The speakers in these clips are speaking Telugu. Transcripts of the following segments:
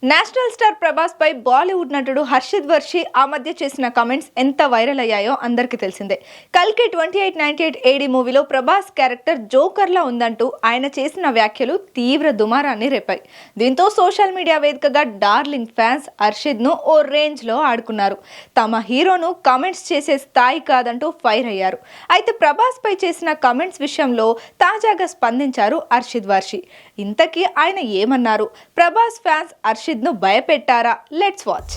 నేషనల్ స్టార్ ప్రభాస్ పై బాలీవుడ్ నటుడు హర్షిత్ వర్షి ఆ మధ్య చేసిన కామెంట్స్ ఎంత వైరల్ అయ్యాయో అందరికీ తెలిసిందే. కల్కి 2898 ఏడి మూవీలో ప్రభాస్ క్యారెక్టర్ జోకర్ లా ఉందంటూ ఆయన చేసిన వ్యాఖ్యలు తీవ్ర దుమారాన్ని రేపాయి. దీంతో సోషల్ మీడియా వేదికగా డార్లింగ్ ఫ్యాన్స్ హర్షిత్ ను ఓ రేంజ్ లో ఆడుకున్నారు. తమ హీరోను కామెంట్స్ చేసే స్థాయి కాదంటూ ఫైర్ అయ్యారు. అయితే ప్రభాస్ పై చేసిన కామెంట్స్ విషయంలో తాజాగా స్పందించారు హర్షిత్ వర్షి. ఇంతకీ ఆయన ఏమన్నారు? ప్రభాస్ ఫ్యాన్స్ హర్షిత్ ను భయపెట్టారా? Let's watch.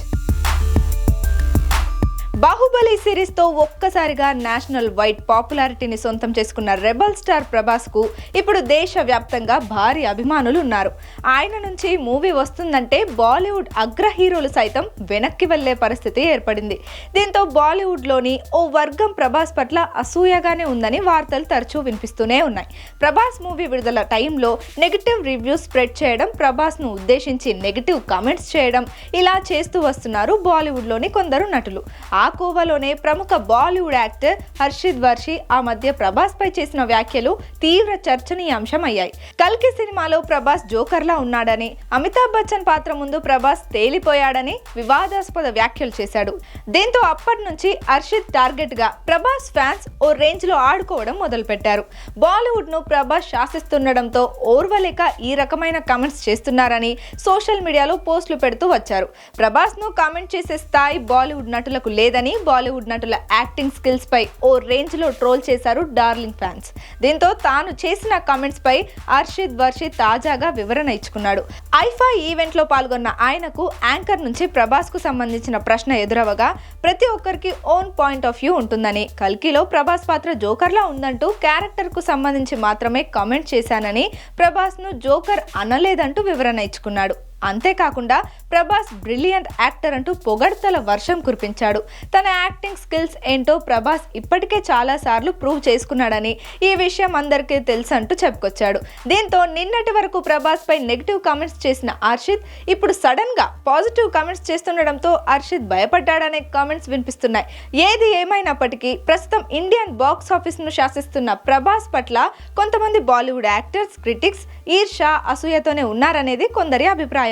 బాహుబలి సిరీస్ తో ఒక్కసారిగా నేషనల్ వైడ్ పాపులారిటీని సొంతం చేసుకున్న రెబల్ స్టార్ ప్రభాస్ కు ఇప్పుడు దేశవ్యాప్తంగా భారీ అభిమానులు ఉన్నారు. ఆయన నుంచి మూవీ వస్తుందంటే బాలీవుడ్ అగ్ర హీరోలు సైతం వెనక్కి వెళ్లే పరిస్థితి ఏర్పడింది. దీంతో బాలీవుడ్ లోని ఓ వర్గం ప్రభాస్ పట్ల అసూయగానే ఉందని వార్తలు తరచూ వినిపిస్తూనే ఉన్నాయి. ప్రభాస్ మూవీ విడుదల టైంలో నెగిటివ్ రివ్యూస్ స్ప్రెడ్ చేయడం, ప్రభాస్ ను ఉద్దేశించి నెగిటివ్ కామెంట్స్ చేయడం, ఇలా చేస్తూ వస్తున్నారు బాలీవుడ్ లోని కొందరు నటులు. ఆ కోవలోనే ప్రముఖ బాలీవుడ్ యాక్టర్ హర్షిత్ వర్షి ఆ మధ్య ప్రభాస్ పై చేసిన వ్యాఖ్యలు తీవ్ర చర్చనీయాంశం అయ్యాయి. కల్కి సినిమాలో ప్రభాస్ జోకర్ లా ఉన్నాడని, అమితాబ్ బచ్చన్ పాత్ర ముందు ప్రభాస్ తేలిపోయాడని వివాదాస్పద వ్యాఖ్యలు చేశాడు. దీంతో అప్పటి నుంచి హర్షిత్ టార్గెట్ గా ప్రభాస్ ఫ్యాన్స్ ఓ రేంజ్ లో ఆడుకోవడం మొదలుపెట్టారు. బాలీవుడ్ ను ప్రభాస్ శాసిస్తుండడంతో ఓర్వలేక ఈ రకమైన కామెంట్స్ చేస్తున్నారని సోషల్ మీడియాలో పోస్టులు పెడుతూ వచ్చారు. ప్రభాస్ ను కామెంట్ చేసే స్థాయి బాలీవుడ్ నటులకు లేదని, బాలీవుడ్ నటుల యాక్టింగ్ స్కిల్స్ పై ఓ రేంజ్ లో ట్రోల్ చేశారు డార్లింగ్ ఫ్యాన్స్. దీంతో తాను చేసిన కామెంట్స్ పై హర్షిత్ వర్షి తాజాగా వివరణ ఇచ్చుకున్నాడు. ఐఫా ఈవెంట్ లో పాల్గొన్న ఆయనకు యాంకర్ నుంచి ప్రభాస్ కు సంబంధించిన ప్రశ్న ఎదురవగా ప్రతి ఒక్కరికి ఓన్ పాయింట్ ఆఫ్ వ్యూ ఉంటుందని, కల్కిలో ప్రభాస్ పాత్ర జోకర్ లా ఉందంటూ క్యారెక్టర్ కు సంబంధించి మాత్రమే కామెంట్ చేశానని, ప్రభాస్ ను జోకర్ అనలేదంటూ వివరణ ఇచ్చుకున్నాడు. అంతేకాకుండా ప్రభాస్ బ్రిలియంట్ యాక్టర్ అంటూ పొగడ్తల వర్షం కురిపించాడు. తన యాక్టింగ్ స్కిల్స్ ఏంటో ప్రభాస్ ఇప్పటికే చాలా సార్లు ప్రూవ్ చేసుకున్నాడని, ఈ విషయం అందరికీ తెలుసు అంటూ చెప్పుకొచ్చాడు. దీంతో నిన్నటి వరకు ప్రభాస్ పై నెగిటివ్ కామెంట్స్ చేసిన హర్షిత్ ఇప్పుడు సడన్ గా పాజిటివ్ కామెంట్స్ చేస్తుండడంతో హర్షిత్ భయపడ్డాడనే కామెంట్స్ వినిపిస్తున్నాయి. ఏది ఏమైనప్పటికీ ప్రస్తుతం ఇండియన్ బాక్స్ ఆఫీస్ ను శాసిస్తున్న ప్రభాస్ పట్ల కొంతమంది బాలీవుడ్ యాక్టర్స్, క్రిటిక్స్ ఈర్ష, అసూయతోనే ఉన్నారనేది కొందరి అభిప్రాయం.